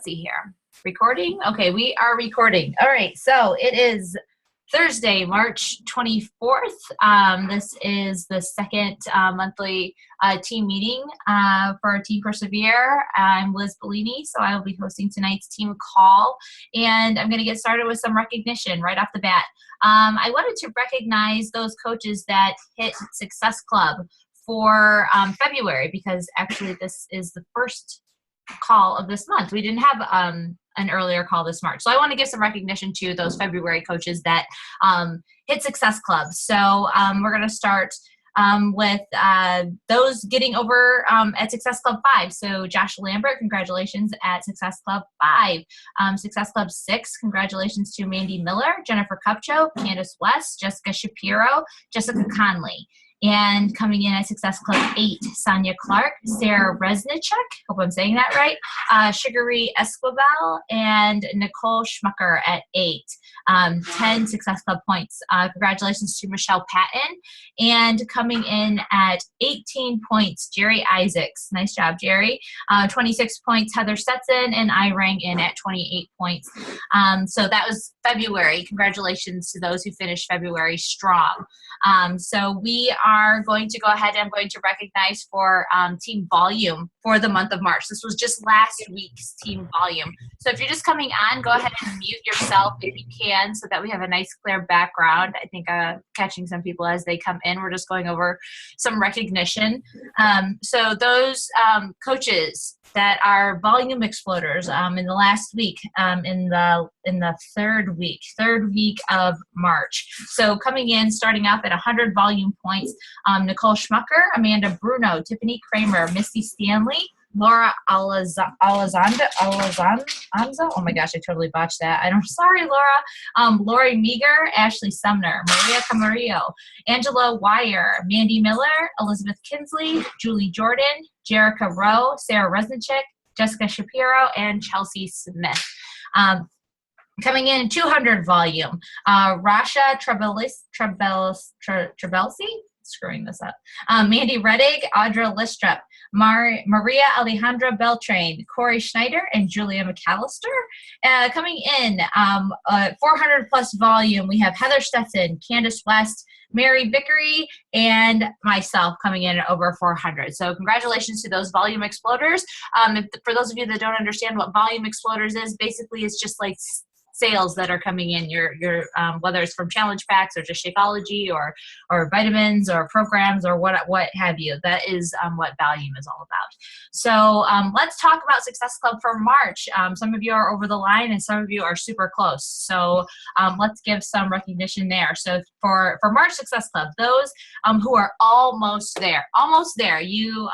see here. Recording? Okay, we are recording. All right, so it is Thursday, March 24th. This is the second monthly team meeting for Team Persevere. I'm Liz Bellini, so I will be hosting tonight's team call, and I'm going to get started with some recognition right off the bat. I wanted to recognize those coaches that hit Success Club for February, because actually this is the first call of this month. We didn't have an earlier call this March. So I want to give some recognition to those February coaches that hit Success Club. So we're going to start with those getting over at Success Club 5. So Josh Lambert, congratulations at Success Club 5. Success Club 6, congratulations to Mandy Miller, Jennifer Kupcho, Candace West, Jessica Shapiro, Jessica Conley. And coming in at Success Club 8, Sonia Clark, Sarah Resnichuk, hope I'm saying that right, Sugary Esquivel, and Nicole Schmucker at 8. 10 Success Club points. Congratulations to Michelle Patton. And coming in at 18 points, Jerry Isaacs. Nice job, Jerry. 26 points, Heather Stetson, and I rang in at 28 points. So that was February. Congratulations to those who finished February strong. So we are going to go ahead and I'm going to recognize for team volume for the month of March. This was just last week's team volume. So if you're just coming on, go ahead and mute yourself if you can so that we have a nice clear background. I think catching some people as they come in. We're just going over some recognition. So those coaches that are volume exploders in the last week, in the third week of March. So coming in, starting off at 100 volume points, Nicole Schmucker, Amanda Bruno, Tiffany Kramer, Misty Stanley, Laura Alazanza. Oh my gosh, I totally botched that. I'm sorry, Laura. Lori Meager, Ashley Sumner, Maria Camarillo, Angela Wire, Mandy Miller, Elizabeth Kinsley, Julie Jordan, Jerica Rowe, Sarah Resnichuk, Jessica Shapiro, and Chelsea Smith. Coming in 200 volume, Rasha Trebelsi, screwing this up, Mandy Reddig, Audra Listrup, Maria Alejandra Beltrain, Corey Schneider, and Julia McAllister. Coming in 400 plus volume, we have Heather Stetson, Candace West, Mary Vickery, and myself coming in at over 400. So congratulations to those volume exploders. For those of you that don't understand what volume exploders is, basically it's just like sales that are coming in, your whether it's from challenge packs or just Shakeology or vitamins or programs or what have you. That is what volume is all about. So let's talk about Success Club for March. Some of you are over the line and some of you are super close. So let's give some recognition there. So for March Success Club, those who are almost there, you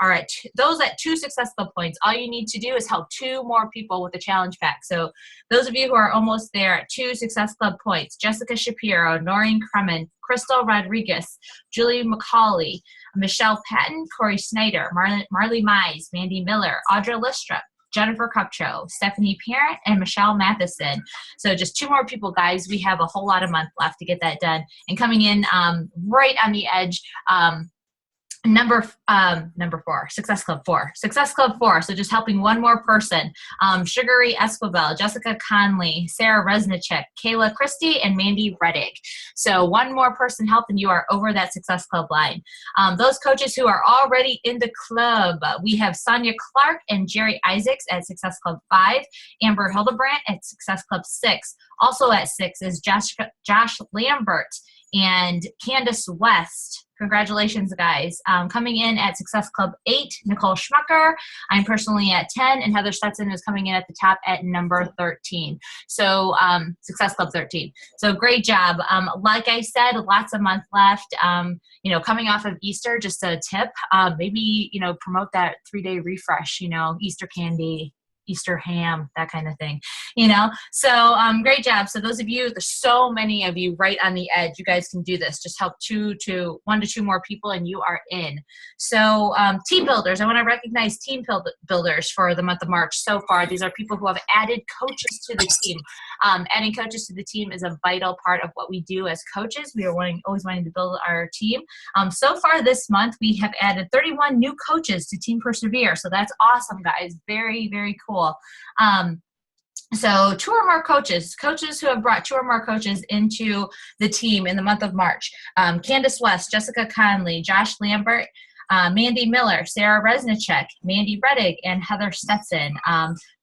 all right, those at 2 Success Club points, all you need to do is help 2 more people with the challenge pack. So those of you who are almost there at 2 Success Club points, Jessica Shapiro, Noreen Kremen, Crystal Rodriguez, Julie McCauley, Michelle Patton, Corey Snyder, Marley Mize, Mandy Miller, Audra Listrup, Jennifer Kupcho, Stephanie Parent, and Michelle Matheson. So just 2 more people, guys. We have a whole lot of month left to get that done. And coming in right on the edge, number 4, Success Club 4. Success Club 4, so just helping 1 more person. Sugary Esquivel, Jessica Conley, Sarah Resnichuk, Kayla Christie, and Mandy Reddig. So 1 more person helping, you are over that Success Club line. Those coaches who are already in the club, we have Sonia Clark and Jerry Isaacs at Success Club 5, Amber Hildebrandt at Success Club 6. Also at 6 is Josh Lambert and Candace West. Congratulations, guys. Coming in at Success Club 8, Nicole Schmucker. I'm personally at 10, and Heather Stetson is coming in at the top at number 13. So Success Club 13. So great job. Like I said, lots of month left. Coming off of Easter, just a tip, maybe, promote that 3-day refresh, Easter candy, Easter ham, that kind of thing. you know? So great job. So those of you, there's so many of you right on the edge. You guys can do this. Just help 1 to 2 more people and you are in. So team builders, I want to recognize team builders for the month of March so far. These are people who have added coaches to the team. Adding coaches to the team is a vital part of what we do as coaches. We are always wanting to build our team. So far this month, we have added 31 new coaches to Team Persevere. So that's awesome, guys. Very, very cool. So 2 or more coaches who have brought 2 or more coaches into the team in the month of March. Candace West, Jessica Conley, Josh Lambert, Mandy Miller, Sarah Resnicek, Mandy Reddick, and Heather Stetson.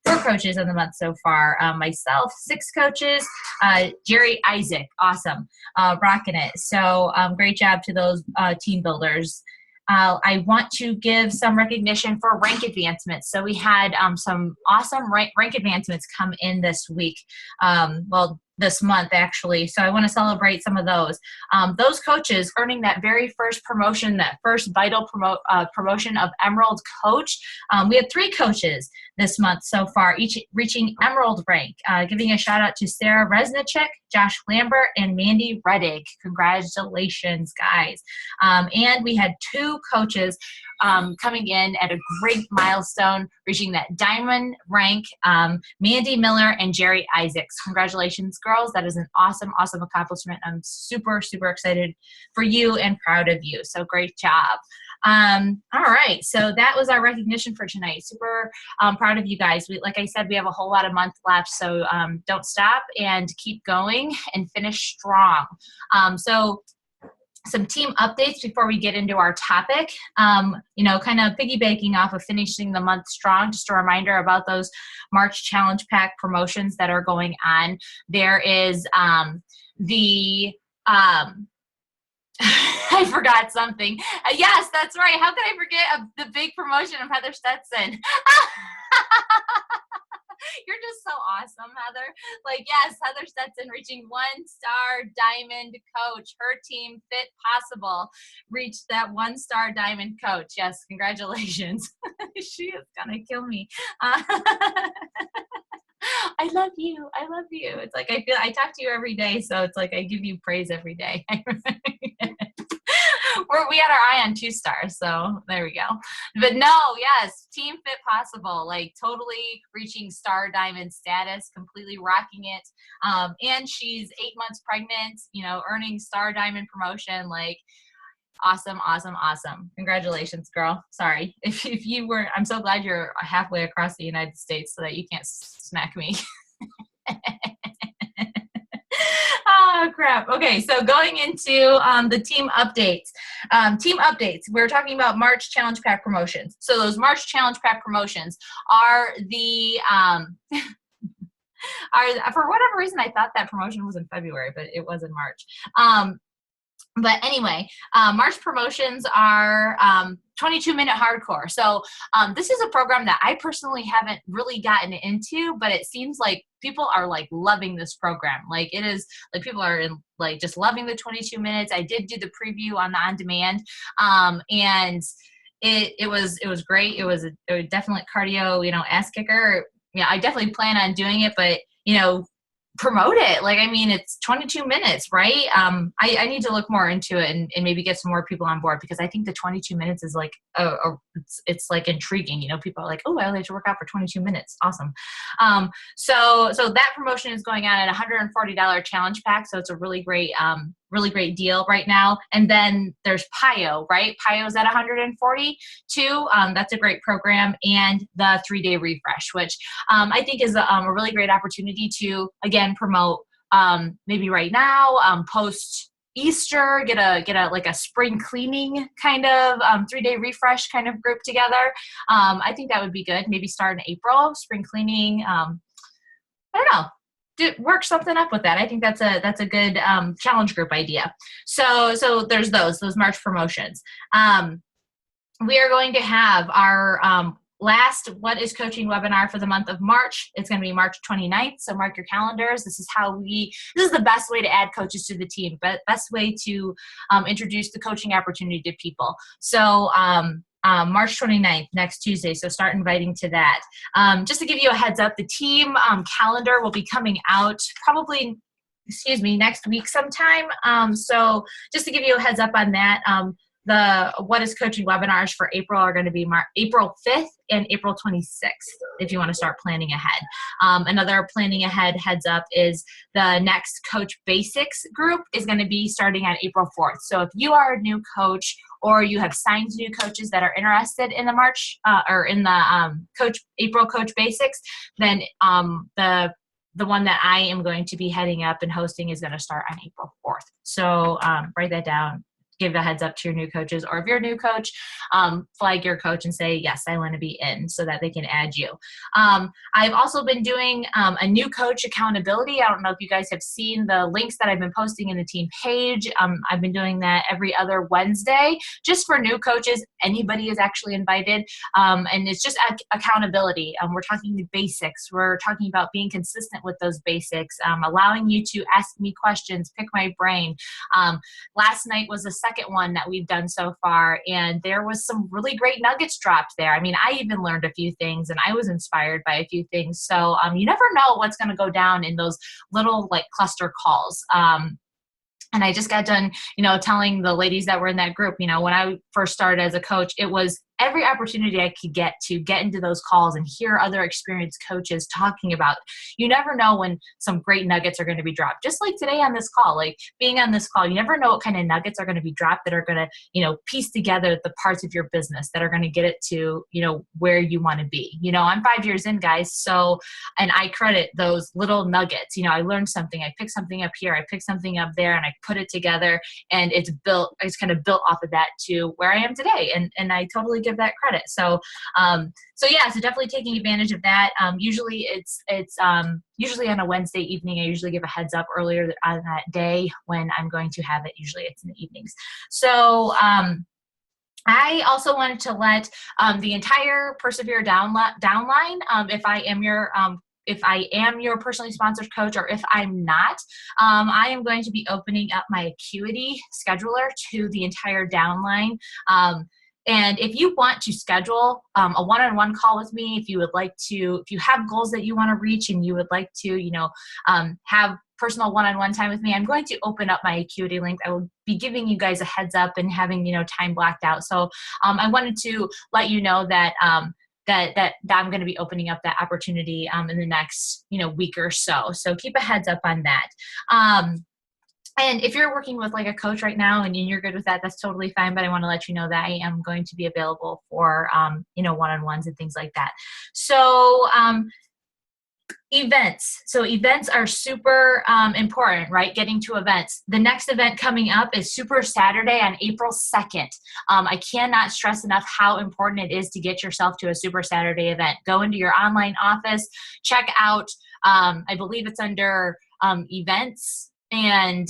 4 coaches in the month so far. Myself, 6 coaches. Jerry Isaac, awesome, rocking it. So great job to those team builders. I want to give some recognition for rank advancements. So we had some awesome rank advancements come in this week. This month, actually. So I want to celebrate some of those. Those coaches earning that very first promotion, that first vital promotion of Emerald Coach. We had 3 coaches this month so far, each reaching Emerald rank. Giving a shout out to Sarah Resnicek, Josh Lambert, and Mandy Reddick. Congratulations, guys. And we had 2 coaches coming in at a great milestone, reaching that diamond rank, Mandy Miller and Jerry Isaacs. Congratulations, girls. That is an awesome, awesome accomplishment. I'm super, super excited for you and proud of you. So great job. All right. So that was our recognition for tonight. Super proud of you guys. Like I said, we have a whole lot of month left. So don't stop and keep going and finish strong. So some team updates before we get into our topic, kind of piggybacking off of finishing the month strong. Just a reminder about those March Challenge Pack promotions that are going on. There is I forgot something. Yes, that's right. How could I forget the big promotion of Heather Stetson? You're just so awesome, Heather. Like, yes, Heather Stetson reaching 1-star diamond coach. Her team Fit Possible reached that 1-star diamond coach. Yes, congratulations. She is gonna kill me. I love you. I love you. It's like I talk to you every day, so it's like I give you praise every day. We had our eye on 2 stars, so there we go. But no, yes, Team Fit Possible, like totally reaching star diamond status, completely rocking it. And she's 8 months pregnant, earning star diamond promotion, like awesome, awesome, awesome. Congratulations, girl. Sorry. If you were, I'm so glad you're halfway across the United States so that you can't smack me. Oh, crap. Okay, so going into the team updates. We're talking about March Challenge Pack promotions. So those March Challenge Pack promotions are the, for whatever reason, I thought that promotion was in February, but it was in March. But anyway, March promotions are 22-minute hardcore. So this is a program that I personally haven't really gotten into, but it seems like people are like loving this program. Like it is like people are like just loving the 22 minutes. I did do the preview on the on-demand, and it was great. It was a definitely cardio, ass kicker. Yeah, I definitely plan on doing it, but promote it. Like, I mean, it's 22 minutes, right? I need to look more into it and maybe get some more people on board, because I think the 22 minutes is like, it's like intriguing. People are like, oh, I only have to work out for 22 minutes. Awesome. So that promotion is going on at $140 challenge pack. So it's a really great deal right now. And then there's PIO, right? PIO's at 140 too. That's a great program. And the 3-day refresh, which I think is a really great opportunity to, again, promote maybe right now, post Easter, get a like a spring cleaning kind of 3-day refresh kind of group together. I think that would be good. Maybe start in April, spring cleaning. I don't know. Work something up with that. I think that's a good challenge group idea. So there's those March promotions. We are going to have our last What is Coaching webinar for the month of March. It's going to be March 29th, so mark your calendars. This is the best way to add coaches to the team, but best way to introduce the coaching opportunity to people. So March 29th, next Tuesday. So start inviting to that. Just to give you a heads up, the team calendar will be coming out probably, next week sometime. So just to give you a heads up on that, the What is Coaching webinars for April are going to be April 5th and April 26th, if you want to start planning ahead. Another planning ahead heads up is the next Coach Basics group is going to be starting on April 4th. So if you are a new coach or you have signed new coaches that are interested in the March or in the April Coach Basics, then the one that I am going to be heading up and hosting is going to start on April 4th. So write that down. Give a heads up to your new coaches, or if you're a new coach, flag your coach and say, yes, I want to be in, so that they can add you. I've also been doing a new coach accountability. I don't know if you guys have seen the links that I've been posting in the team page. I've been doing that every other Wednesday, just for new coaches. Anybody is actually invited. And it's just accountability. We're talking the basics. We're talking about being consistent with those basics, allowing you to ask me questions, pick my brain. Last night was the second one that we've done so far, and there was some really great nuggets dropped there. I mean, I even learned a few things, and I was inspired by a few things. So you never know what's going to go down in those little like cluster calls. And I just got done, telling the ladies that were in that group, when I first started as a coach, it was every opportunity I could get to get into those calls and hear other experienced coaches talking about. You never know when some great nuggets are going to be dropped. Just like today on this call, like being on this call, you never know what kind of nuggets are going to be dropped that are going to, piece together the parts of your business that are going to get it to, where you want to be. I'm 5 years in, guys. So, and I credit those little nuggets. I learned something, I picked something up here, I picked something up there, and I put it together, and it's kind of built off of that to where I am today. And I totally give that credit. So definitely taking advantage of that. Usually it's usually on a Wednesday evening. I usually give a heads up earlier on that day when I'm going to have it. Usually it's in the evenings. So, I also wanted to let the entire Persevere downline, if I am your personally sponsored coach, or if I'm not, I am going to be opening up my Acuity scheduler to the entire downline. And if you want to schedule a one-on-one call with me, if you have goals that you want to reach and you would like to, have personal one-on-one time with me, I'm going to open up my Acuity link. I will be giving you guys a heads up and having, time blocked out. So I wanted to let you know that that I'm going to be opening up that opportunity in the next, week or so. So keep a heads up on that. And if you're working with like a coach right now and you're good with that, that's totally fine. But I want to let you know that I am going to be available for, one-on-ones and things like that. So, events. So events are super important, right? Getting to events. The next event coming up is Super Saturday on April 2nd. I cannot stress enough how important it is to get yourself to a Super Saturday event. Go into your online office, check out, I believe it's under events, and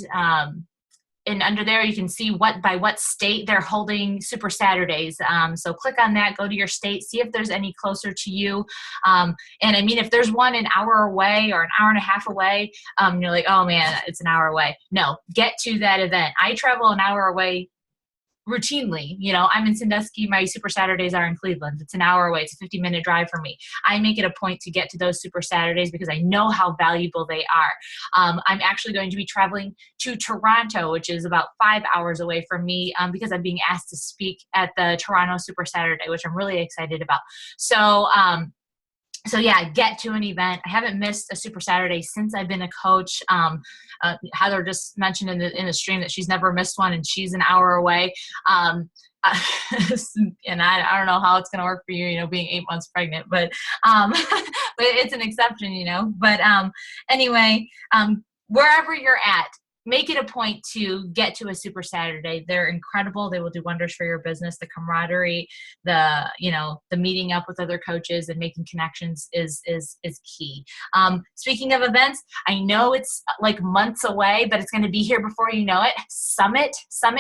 under there, you can see by what state they're holding Super Saturdays. So click on that, go to your state, see if there's any closer to you. And I mean, if there's one an hour away or an hour and a half away, you're like, oh man, it's an hour away. No, get to that event. I travel an hour away routinely. I'm in Sandusky. My Super Saturdays are in Cleveland. It's an hour away. It's a 50-minute drive for me. I make it a point to get to those Super Saturdays because I know how valuable they are. I'm actually going to be traveling to Toronto, which is about 5 hours away from me, because I'm being asked to speak at the Toronto Super Saturday, which I'm really excited about. So yeah, get to an event. I haven't missed a Super Saturday since I've been a coach. Heather just mentioned in the stream that she's never missed one, and she's an hour away. And I don't know how it's going to work for you, being 8 months pregnant, but it's an exception, But anyway, wherever you're at, make it a point to get to a Super Saturday. They're incredible. They will do wonders for your business. The camaraderie, the meeting up with other coaches and making connections is key. Speaking of events, I know it's like months away, but it's going to be here before you know it. Summit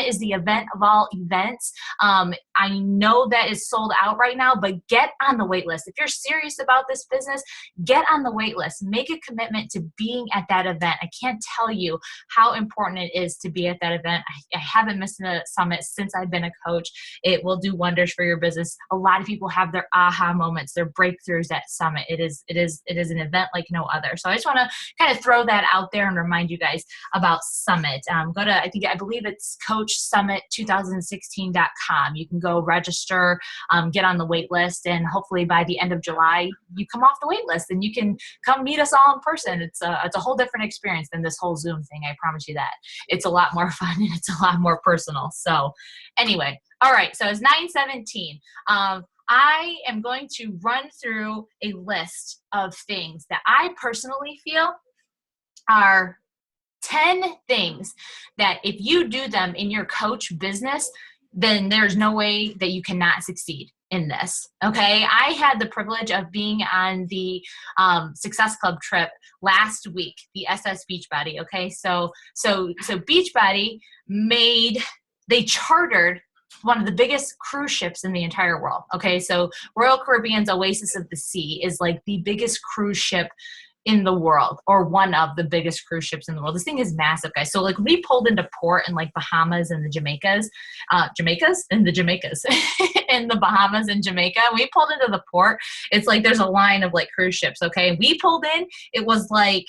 is the event of all events. I know that is sold out right now, but get on the wait list. If you're serious about this business, get on the wait list. Make a commitment to being at that event. I can't tell you how how important it is to be at that event. I haven't missed a summit since I've been a coach. It will do wonders for your business. A lot of people have their aha moments, their breakthroughs at summit. It is an event like no other. So I just want to kind of throw that out there and remind you guys about summit. Go to, I believe it's coachsummit2016.com. You can go register, get on the wait list, and hopefully by the end of July, you come off the wait list and you can come meet us all in person. It's a whole different experience than this whole Zoom thing. I promise you that. It's a lot more fun and it's a lot more personal. So anyway, all right. So it's 9:17. I am going to run through a list of things that I personally feel are 10 things that if you do them in your coach business, then there's no way that you cannot succeed in this. Okay. I had the privilege of being on the Success Club trip last week, the SS Beachbody. Okay. So Beachbody they chartered one of the biggest cruise ships in the entire world. Okay. So Royal Caribbean's Oasis of the Sea is like the biggest cruise ship in the world, or one of the biggest cruise ships in the world. This thing is massive, guys. So like we pulled into port in like Bahamas and the Jamaicas, in the Bahamas and Jamaica. We pulled into the port. It's like there's a line of like cruise ships. Okay. We pulled in, it was like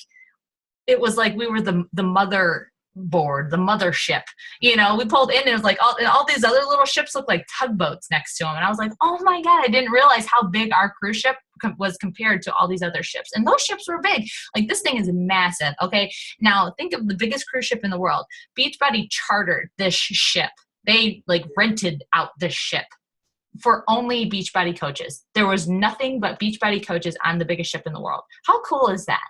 we were the mother board, the mothership. You know, we pulled in and it was like all these other little ships look like tugboats next to them. And I was like, oh my God, I didn't realize how big our cruise ship was compared to all these other ships. And those ships were big. Like this thing is massive. Okay. Now think of the biggest cruise ship in the world. Beachbody chartered this ship. They like rented out this ship for only Beachbody coaches. There was nothing but Beachbody coaches on the biggest ship in the world. How cool is that?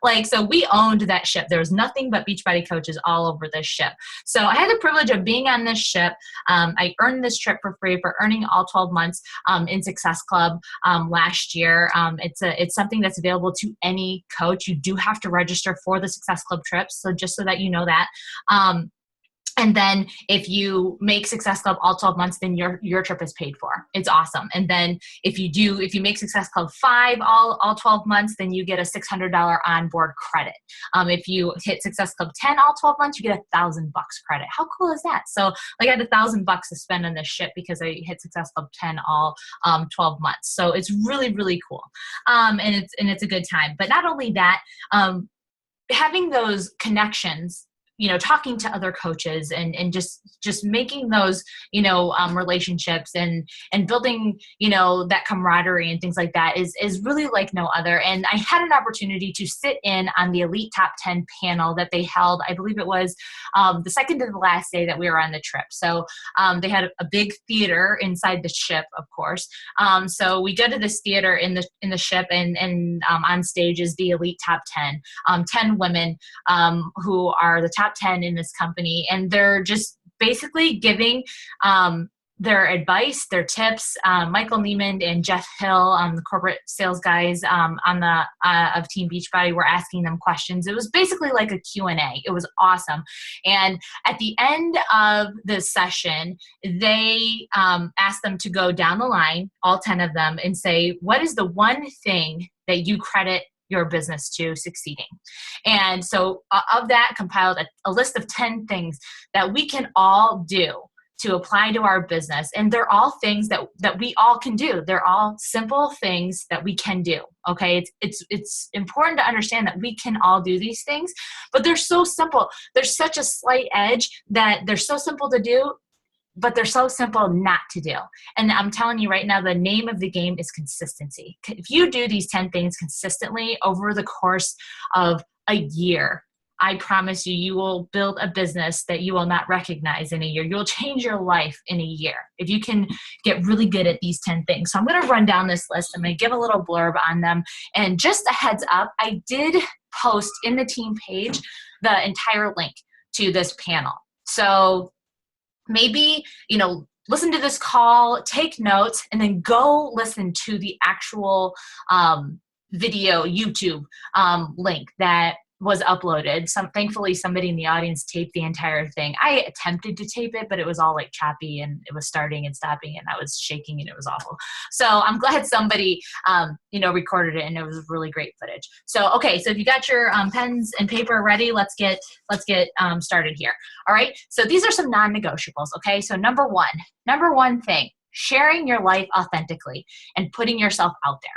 Like, so we owned that ship. There was nothing but Beachbody coaches all over this ship. So I had the privilege of being on this ship. I earned this trip for free for earning all 12 months in Success Club last year. It's something that's available to any coach. You do have to register for the Success Club trips. So just so that you know that. And then if you make Success Club all 12 months, then your trip is paid for. It's awesome. And then if you make Success Club 5 all 12 months, then you get a $600 onboard credit. If you hit Success Club 10 all 12 months, you get $1,000 credit. How cool is that? So like I had $1,000 to spend on this ship because I hit Success Club 10 all 12 months. So it's really, really cool. And it's a good time. But not only that, having those connections, you know, talking to other coaches and just making those, you know, relationships and building, you know, that camaraderie and things like that is really like no other. And I had an opportunity to sit in on the Elite Top 10 panel that they held. I believe it was the second to the last day that we were on the trip. So they had a big theater inside the ship, of course. So we go to this theater in the ship and on stage is the Elite Top 10, 10 women who are the top 10 in this company, and they're just basically giving their advice, their tips. Michael Neiman and Jeff Hill, the corporate sales guys of Team Beachbody, were asking them questions. It was basically like a Q&A. It was awesome. And at the end of the session, they asked them to go down the line, all 10 of them, and say, what is the one thing that you credit your business to succeeding? And so of that, compiled a list of 10 things that we can all do to apply to our business. And they're all things that we all can do. They're all simple things that we can do. Okay. It's important to understand that we can all do these things, but they're so simple. There's such a slight edge that they're so simple to do, but they're so simple not to do. And I'm telling you right now, the name of the game is consistency. If you do these 10 things consistently over the course of a year, I promise you, you will build a business that you will not recognize in a year. You'll change your life in a year if you can get really good at these 10 things. So I'm going to run down this list. I'm going to give a little blurb on them. And just a heads up, I did post in the team page the entire link to this panel. So maybe, you know, listen to this call, take notes, and then go listen to the actual video YouTube link that was uploaded. Thankfully somebody in the audience taped the entire thing. I attempted to tape it, but it was all like choppy and it was starting and stopping and I was shaking and it was awful. So I'm glad somebody, recorded it and it was really great footage. So, okay. So if you got your pens and paper ready, let's get started here. All right. So these are some non-negotiables. Okay. So number one thing, sharing your life authentically and putting yourself out there.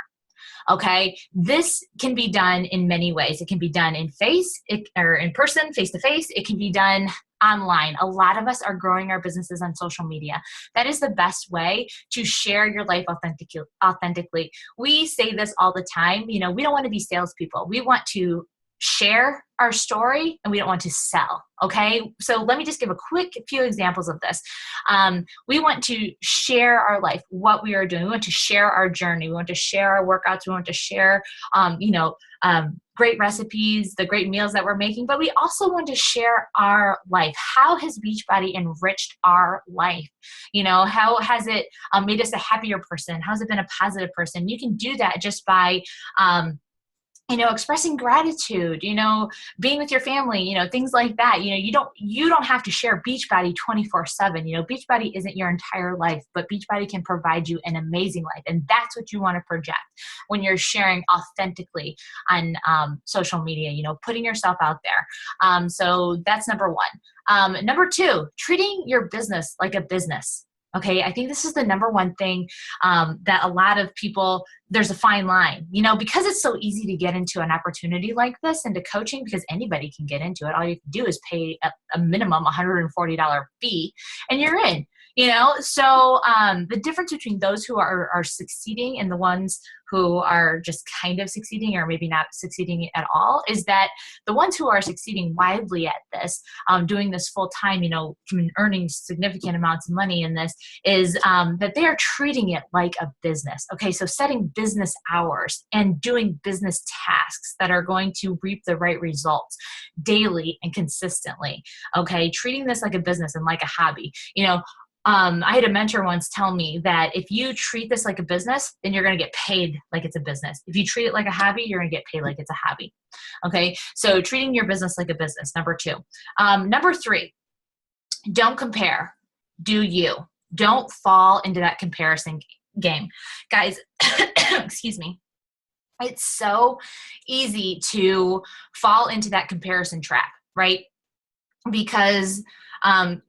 Okay, this can be done in many ways. It can be done in person, face to face. It can be done online. A lot of us are growing our businesses on social media. That is the best way to share your life authentically. We say this all the time. We don't want to be salespeople. We want to share our story and we don't want to sell. Okay. So let me just give a quick few examples of this. We want to share our life, what we are doing. We want to share our journey. We want to share our workouts. We want to share, great recipes, the great meals that we're making, but we also want to share our life. How has Beachbody enriched our life? How has it made us a happier person? How has it been a positive person? You can do that just by, expressing gratitude, being with your family, things like that. You don't have to share Beachbody 24/7. Beachbody isn't your entire life, but Beachbody can provide you an amazing life. And that's what you want to project when you're sharing authentically on social media, putting yourself out there. So that's number one. Number two, treating your business like a business. Okay, I think this is the number one thing that a lot of people, there's a fine line, because it's so easy to get into an opportunity like this, into coaching, because anybody can get into it. All you can do is pay a minimum $140 fee and you're in. So the difference between those who are succeeding and the ones who are just kind of succeeding or maybe not succeeding at all is that the ones who are succeeding widely at this, doing this full time, earning significant amounts of money in this, is that they are treating it like a business. Okay, so setting business hours and doing business tasks that are going to reap the right results daily and consistently. Okay, treating this like a business and like a hobby. I had a mentor once tell me that if you treat this like a business, then you're going to get paid like it's a business. If you treat it like a hobby, you're going to get paid like it's a hobby. Okay. So treating your business like a business, number two. Number three, don't compare. Do you. Don't fall into that comparison game. Guys, excuse me. It's so easy to fall into that comparison trap, right? Because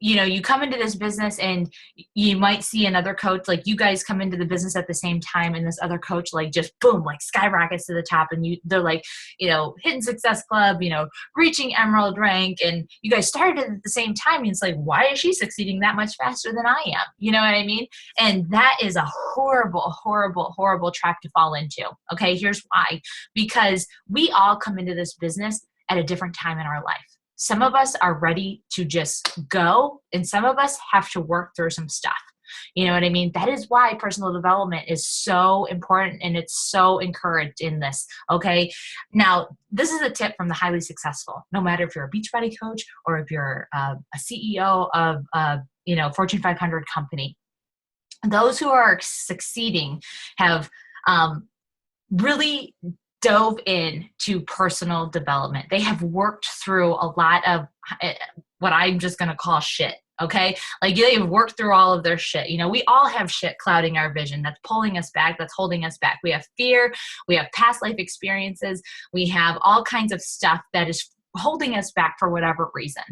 you come into this business and you might see another coach, like you guys come into the business at the same time and this other coach like just boom, like skyrockets to the top and they're like, hitting Success Club, reaching Emerald rank, and you guys started at the same time and it's like, why is she succeeding that much faster than I am? You know what I mean? And that is a horrible, horrible, horrible trap to fall into. Okay, here's why. Because we all come into this business at a different time in our life. Some of us are ready to just go, and some of us have to work through some stuff. You know what I mean? That is why personal development is so important and it's so encouraged in this. Okay. Now, this is a tip from the highly successful, no matter if you're a Beachbody coach or if you're a CEO of Fortune 500 company. Those who are succeeding have really dove in to personal development. They have worked through a lot of what I'm just going to call shit. Okay. Like they've worked through all of their shit. We all have shit clouding our vision. That's pulling us back. That's holding us back. We have fear. We have past life experiences. We have all kinds of stuff that is holding us back for whatever reason,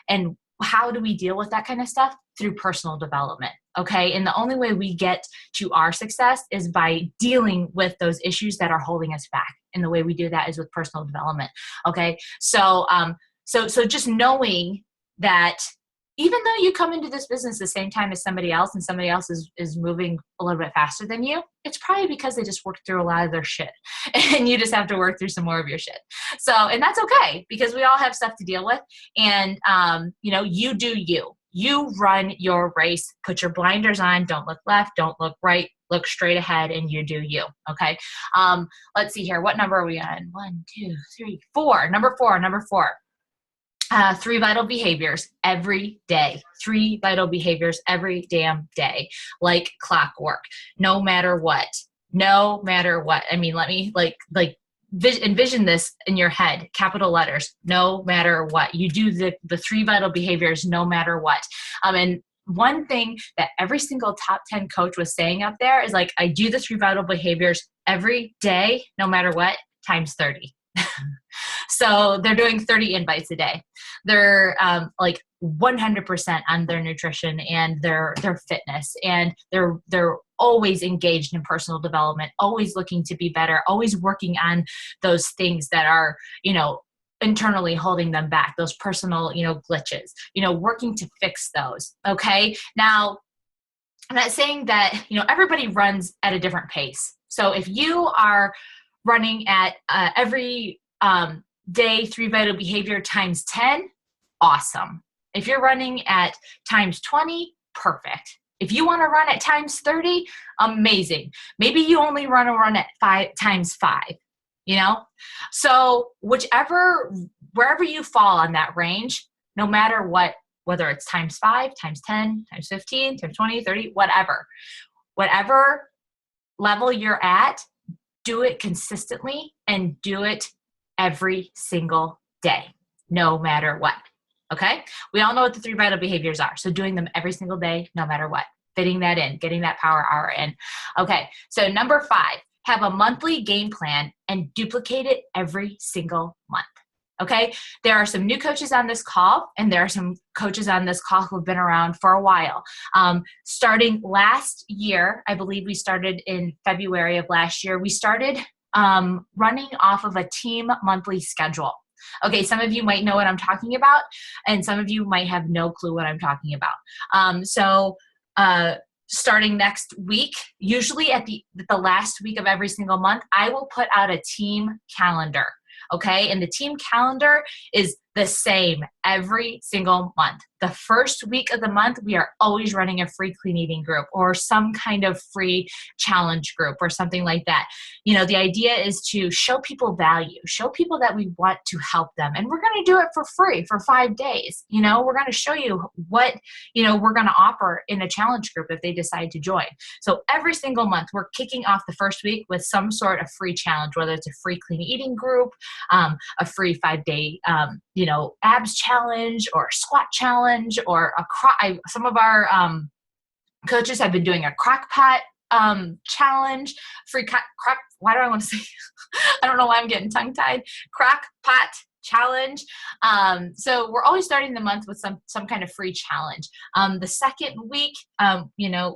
and how do we deal with that kind of stuff? Through personal development. Okay. And the only way we get to our success is by dealing with those issues that are holding us back. And the way we do that is with personal development. Okay. So just knowing that even though you come into this business the same time as somebody else and somebody else is moving a little bit faster than you, it's probably because they just worked through a lot of their shit and you just have to work through some more of your shit. So, and that's okay because we all have stuff to deal with. And, you do you. You run your race, put your blinders on, don't look left, don't look right, look straight ahead, and you do you. Okay. Let's see here. What number are we on? 1, 2, 3, 4. Number four. 3 vital behaviors every day. 3 vital behaviors every damn day, like clockwork, no matter what. I mean, let me like envision this in your head, capital letters, no matter what. You do the 3 vital behaviors no matter what. And one thing that every single top 10 coach was saying up there is like, I do the 3 vital behaviors every day, no matter what, times 30. So they're doing 30 invites a day. They're like 100% on their nutrition and their fitness, and they're always engaged in personal development, always looking to be better, always working on those things that are, internally holding them back, those personal, glitches, working to fix those. Okay. Now, I'm not saying that, everybody runs at a different pace. So if you are running at every day 3 vital behavior times 10, awesome. If you're running at times 20, perfect. If you want to run at times 30, amazing. Maybe you only want to run at 5 times 5. So wherever you fall on that range, no matter what, whether it's times 5, times 10, times 15, times 20, 30, whatever level you're at, do it consistently and do it every single day, no matter what. Okay. We all know what the 3 vital behaviors are. So doing them every single day, no matter what, fitting that in, getting that power hour in. Okay. So number 5, have a monthly game plan and duplicate it every single month. Okay. There are some new coaches on this call, and there are some coaches on this call who have been around for a while. Starting last year, I believe we started in February of last year, we started running off of a team monthly schedule. Okay, some of you might know what I'm talking about, and some of you might have no clue what I'm talking about. Starting next week, usually at the last week of every single month, I will put out a team calendar. Okay, and the team calendar is the same every single month. The first week of the month, we are always running a free clean eating group or some kind of free challenge group or something like that. The idea is to show people value, show people that we want to help them. And we're going to do it for free for 5 days. We're going to show you what, we're going to offer in a challenge group if they decide to join. So every single month, we're kicking off the first week with some sort of free challenge, whether it's a free clean eating group, a free 5-day, abs challenge or squat challenge, or some of our coaches have been doing a crock pot challenge, why do I want to say, I don't know why I'm getting tongue tied, crock pot challenge. So we're always starting the month with some kind of free challenge. The second week,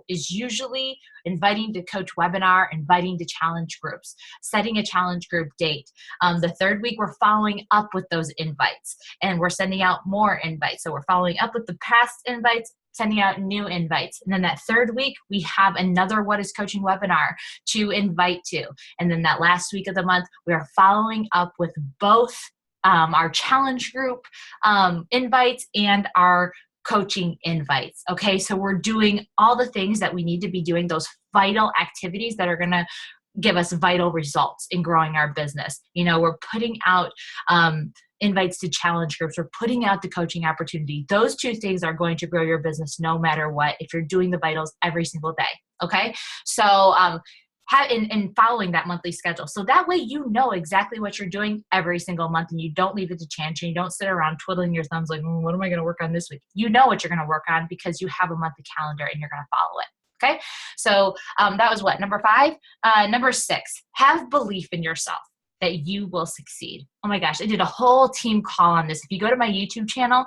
is usually inviting to coach webinar, inviting to challenge groups, setting a challenge group date. The third week, we're following up with those invites, and we're sending out more invites. So we're following up with the past invites, sending out new invites. And then that third week, we have another What is Coaching webinar to invite to. And then that last week of the month, we are following up with both our challenge group invites and our coaching invites. Okay, so we're doing all the things that we need to be doing, those vital activities that are going to give us vital results in growing our business. We're putting out invites to challenge groups. We're putting out the coaching opportunity. Those 2 things are going to grow your business no matter what, if you're doing the vitals every single day. Okay, so in following that monthly schedule. So that way you know exactly what you're doing every single month, and you don't leave it to chance, and you don't sit around twiddling your thumbs like, what am I going to work on this week? You know what you're going to work on because you have a monthly calendar and you're going to follow it. Okay. So that was what? Number 5. Number 6, have belief in yourself that you will succeed. Oh my gosh, I did a whole team call on this. If you go to my YouTube channel,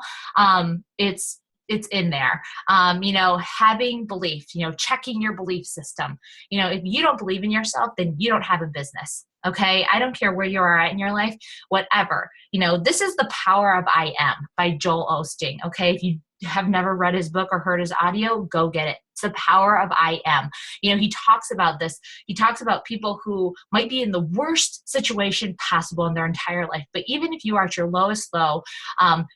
it's in there. Having belief, checking your belief system. If you don't believe in yourself, then you don't have a business. Okay. I don't care where you are at in your life, whatever. This is The Power of I Am by Joel Osteen. Okay. If you have never read his book or heard his audio, go get it. It's The Power of I Am. He talks about this. He talks about people who might be in the worst situation possible in their entire life. But even if you are at your lowest low,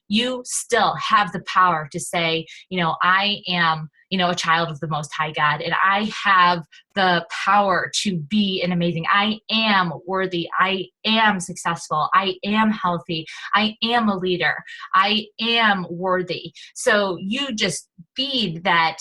you still have the power to say, I am, a child of the Most High God, and I have the power to be an amazing. I am worthy. I am successful. I am healthy. I am a leader. I am worthy. So you just feed that,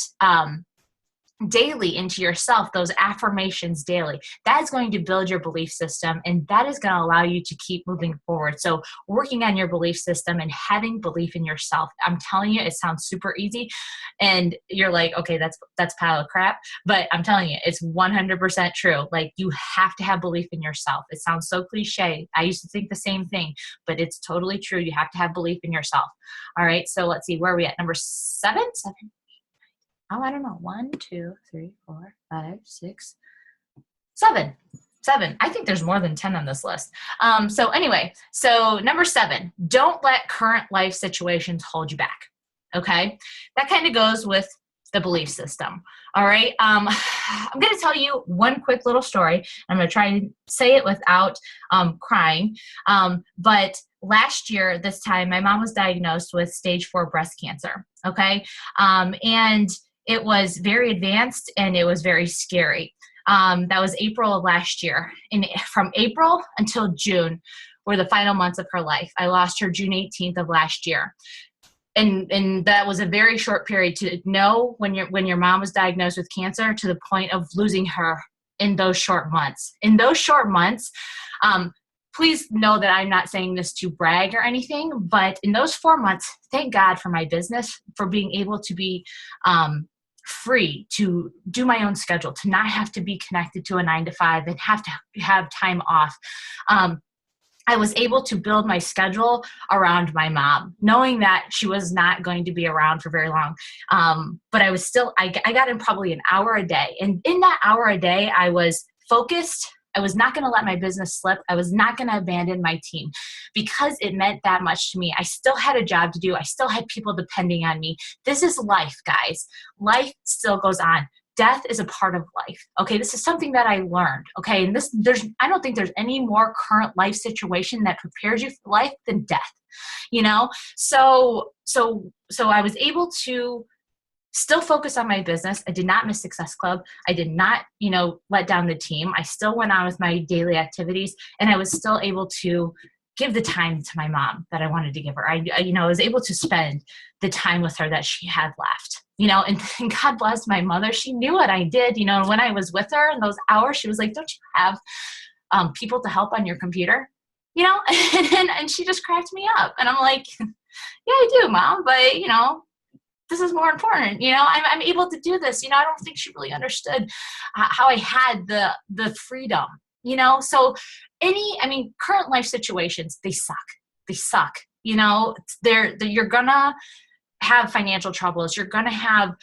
daily into yourself, those affirmations daily, that's going to build your belief system, and that is going to allow you to keep moving forward. So working on your belief system and having belief in yourself, I'm telling you, it sounds super easy and you're like, okay, that's pile of crap, but I'm telling you, it's 100% true. Like, you have to have belief in yourself. It sounds so cliche. I used to think the same thing, but it's totally true. You have to have belief in yourself. All right, so let's see, where are we at? Number seven. Oh, I don't know. 1, 2, 3, 4, 5, 6, 7. 7. I think there's more than 10 on this list. So anyway, so number 7, don't let current life situations hold you back. Okay. That kind of goes with the belief system. All right. I'm going to tell you one quick little story. I'm going to try and say it without crying. But last year, this time, my mom was diagnosed with stage 4 breast cancer. Okay. And it was very advanced and it was very scary. That was April of last year. And from April until June were the final months of her life. I lost her June 18th of last year. And that was a very short period to know when your mom was diagnosed with cancer to the point of losing her in those short months. In those short months, please know that I'm not saying this to brag or anything, but in those 4 months, thank God for my business, for being able to be free to do my own schedule, to not have to be connected to a 9 to 5 and have to have time off. I was able to build my schedule around my mom, knowing that she was not going to be around for very long. But I was still, I got in probably an hour a day. And in that hour a day, I was focused. I was not going to let my business slip. I was not going to abandon my team because it meant that much to me. I still had a job to do. I still had people depending on me. This is life, guys. Life still goes on. Death is a part of life. Okay. This is something that I learned. Okay. And I don't think there's any more current life situation that prepares you for life than death, So I was able to still focus on my business. I did not miss Success Club. I did not, let down the team. I still went on with my daily activities, and I was still able to give the time to my mom that I wanted to give her. I was able to spend the time with her that she had left, and God bless my mother. She knew what I did, and when I was with her in those hours, she was like, don't you have people to help on your computer? And she just cracked me up, and I'm like, yeah, I do, Mom, but this is more important. I'm able to do this. I don't think she really understood how I had the freedom, so current life situations, they suck. You're gonna have financial troubles. You're gonna have,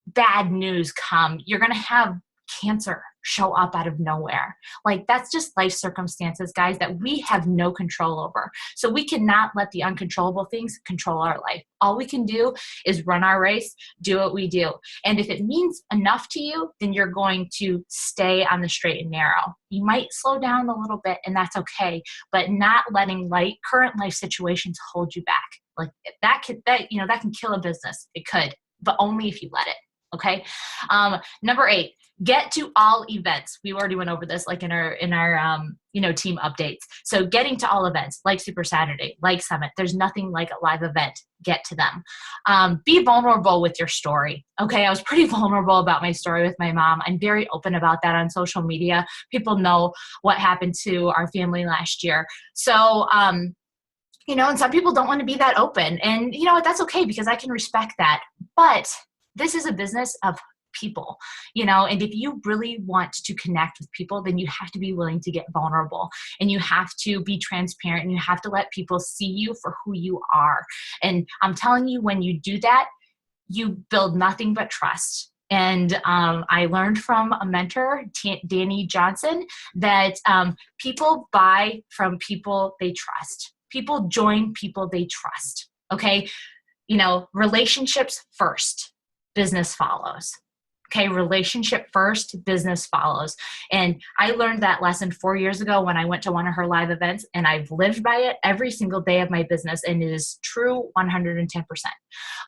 bad news come. You're gonna have cancer show up out of nowhere. Like, that's just life circumstances, guys, that we have no control over. So we cannot let the uncontrollable things control our life. All we can do is run our race, do what we do. And if it means enough to you, then you're going to stay on the straight and narrow. You might slow down a little bit, and that's okay, but not letting current life situations hold you back. Like, that can kill a business. It could, but only if you let it. Okay. Number 8, get to all events. We already went over this, like in our team updates. So getting to all events, like Super Saturday, like Summit, there's nothing like a live event. Get to them. Be vulnerable with your story. Okay. I was pretty vulnerable about my story with my mom. I'm very open about that on social media. People know what happened to our family last year. So, and some people don't want to be that open, and that's okay, because I can respect that. But this is a business of people, and if you really want to connect with people, then you have to be willing to get vulnerable, and you have to be transparent, and you have to let people see you for who you are. And I'm telling you, when you do that, you build nothing but trust. And I learned from a mentor, Danny Johnson, that people buy from people they trust. People join people they trust. Okay. Relationships first, business follows. Okay, relationship first, business follows. And I learned that lesson 4 years ago when I went to one of her live events, and I've lived by it every single day of my business, and it is true 110%.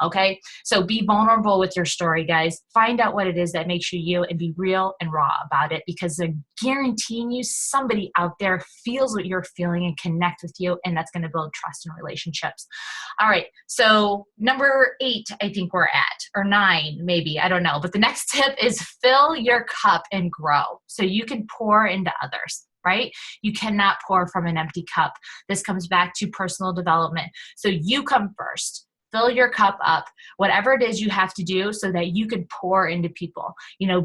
Okay, so be vulnerable with your story, guys. Find out what it is that makes you you, and be real and raw about it, because I'm guaranteeing you somebody out there feels what you're feeling and connect with you, and that's going to build trust in relationships. All right, so number 8, I think we're at, or 9, maybe, I don't know. But the next tip is fill your cup and grow so you can pour into others, right? You cannot pour from an empty cup. This comes back to personal development. So you come first. Fill your cup up, whatever it is you have to do so that you can pour into people.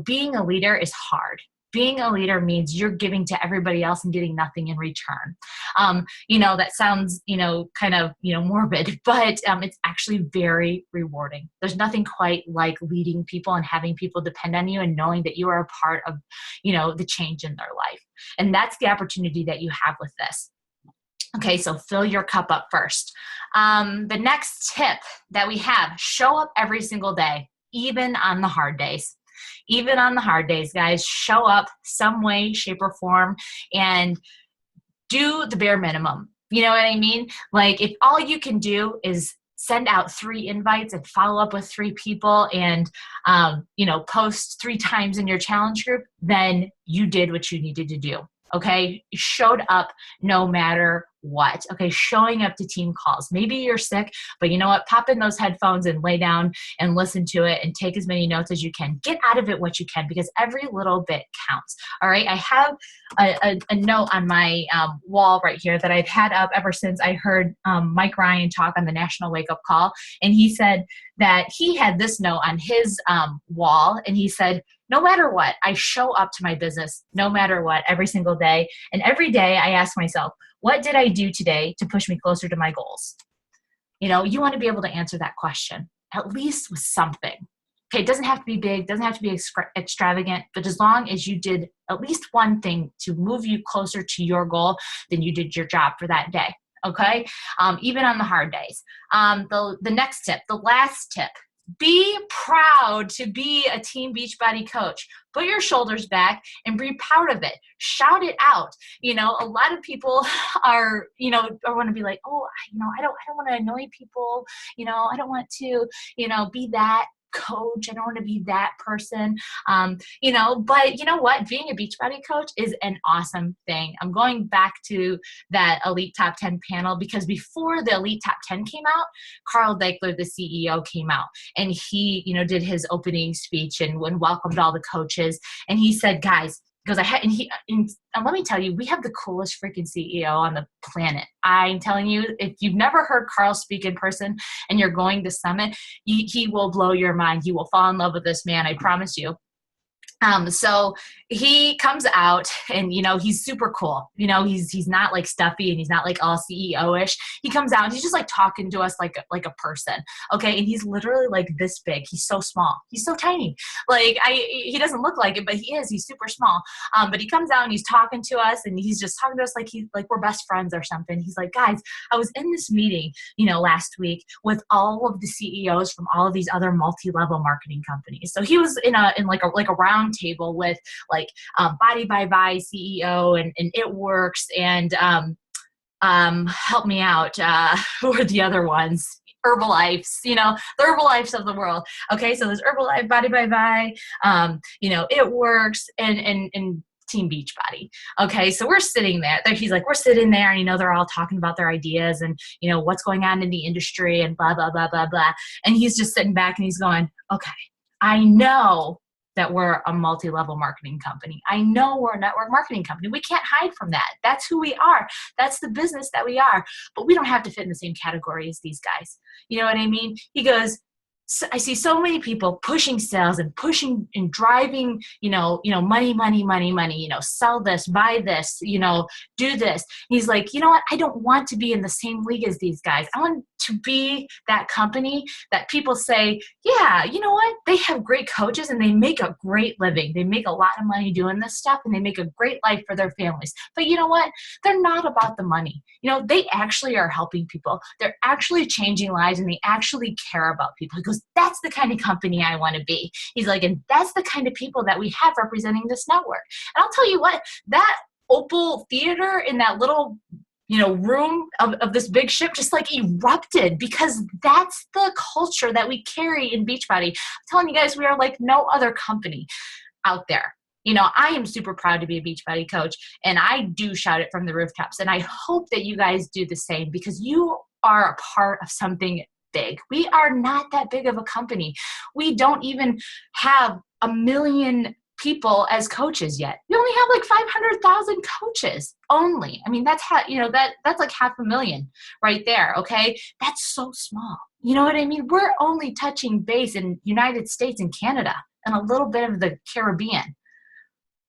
Being a leader is hard. Being a leader means you're giving to everybody else and getting nothing in return. That sounds, kind of, morbid, but it's actually very rewarding. There's nothing quite like leading people and having people depend on you and knowing that you are a part of, the change in their life. And that's the opportunity that you have with this. Okay, so fill your cup up first. The next tip that we have, show up every single day, even on the hard days. Even on the hard days, guys, show up some way, shape, or form, and do the bare minimum. You know what I mean? Like, if all you can do is send out 3 invites and follow up with 3 people and, post 3 times in your challenge group, then you did what you needed to do. Okay, you showed up no matter what. Okay, showing up to team calls. Maybe you're sick, but you know what? Pop in those headphones and lay down and listen to it and take as many notes as you can. Get out of it what you can, because every little bit counts. All right, I have a note on my wall right here that I've had up ever since I heard Mike Ryan talk on the National Wake Up Call. And he said that he had this note on his wall, and he said, no matter what, I show up to my business, no matter what, every single day. And every day I ask myself, what did I do today to push me closer to my goals? You want to be able to answer that question, at least with something. Okay, it doesn't have to be big, doesn't have to be extravagant, but as long as you did at least one thing to move you closer to your goal, then you did your job for that day. Okay, even on the hard days. The next tip, the last tip, be proud to be a Team Beachbody coach. Put your shoulders back and be proud of it. Shout it out. A lot of people are, want to be like, oh, I don't want to annoy people. I don't want to, be that coach. I don't want to be that person. But you know what? Being a Beachbody coach is an awesome thing. I'm going back to that Elite Top 10 panel, because before the Elite Top 10 came out, Carl Deichler, the CEO, came out, and he, did his opening speech and welcomed all the coaches. And he said, guys, because and let me tell you, we have the coolest freaking CEO on the planet. I'm telling you, if you've never heard Carl speak in person and you're going to Summit, he will blow your mind. You will fall in love with this man, I promise you. So he comes out and, he's super cool. He's not like stuffy and he's not like all CEO-ish. He comes out and he's just like talking to us like a person. Okay. And he's literally like this big. He's so small. He's so tiny. He doesn't look like it, but he is. He's super small. But he comes out and he's talking to us, and he's just talking to us like we're best friends or something. He's like, guys, I was in this meeting, last week with all of the CEOs from all of these other multi-level marketing companies. So he was in a round table with Body by Buy CEO and It Works and help me out, who are the other ones? Herbalifes, the Herbalifes of the world. Okay, so there's Herbalife, Body by Buy, It Works, and Team Beachbody. Okay, so we're sitting there. He's like, we're sitting there, and they're all talking about their ideas and what's going on in the industry and blah blah blah blah blah. And he's just sitting back and he's going, okay, I know that we're a multi-level marketing company. I know we're a network marketing company. We can't hide from that. That's who we are. That's the business that we are. But we don't have to fit in the same category as these guys. You know what I mean? He goes, I see so many people pushing sales and pushing and driving, money, sell this, buy this, do this. And he's like, you know what? I don't want to be in the same league as these guys. I want to be that company that people say, yeah, you know what? They have great coaches and they make a great living. They make a lot of money doing this stuff and they make a great life for their families. But you know what? They're not about the money. They actually are helping people. They're actually changing lives and they actually care about people. He goes, that's the kind of company I want to be. He's like, and that's the kind of people that we have representing this network. And I'll tell you what, that Opal Theater in that little room of this big ship just like erupted, because that's the culture that we carry in Beachbody. I'm telling you guys, we are like no other company out there. I am super proud to be a Beachbody coach, and I do shout it from the rooftops. And I hope that you guys do the same, because you are a part of something big. We are not that big of a company. We don't even have 1 million people as coaches yet. We only have like 500,000 coaches only. I mean, that's how, that's like 500,000 right there. Okay. That's so small. You know what I mean? We're only touching base in United States and Canada and a little bit of the Caribbean.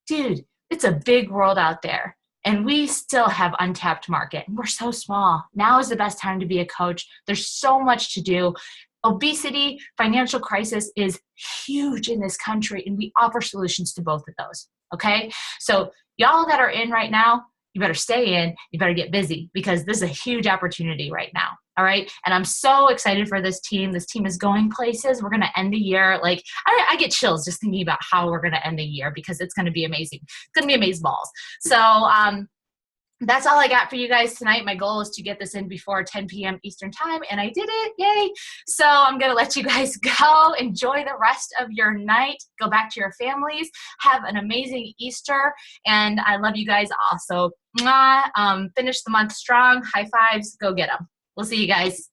Dude, it's a big world out there, and we still have untapped market. We're so small. Now is the best time to be a coach. There's so much to do. Obesity, financial crisis is huge in this country, and we offer solutions to both of those. Okay. So y'all that are in right now, you better stay in, you better get busy, because this is a huge opportunity right now. All right. And I'm so excited for this team. This team is going places. We're going to end the year. Like I get chills just thinking about how we're going to end the year, because it's going to be amazing. It's going to be amazing balls. So, that's all I got for you guys tonight. My goal is to get this in before 10 p.m. Eastern time, and I did it. Yay. So I'm going to let you guys go. Enjoy the rest of your night. Go back to your families. Have an amazing Easter, and I love you guys also. Finish the month strong. High fives. Go get them. We'll see you guys.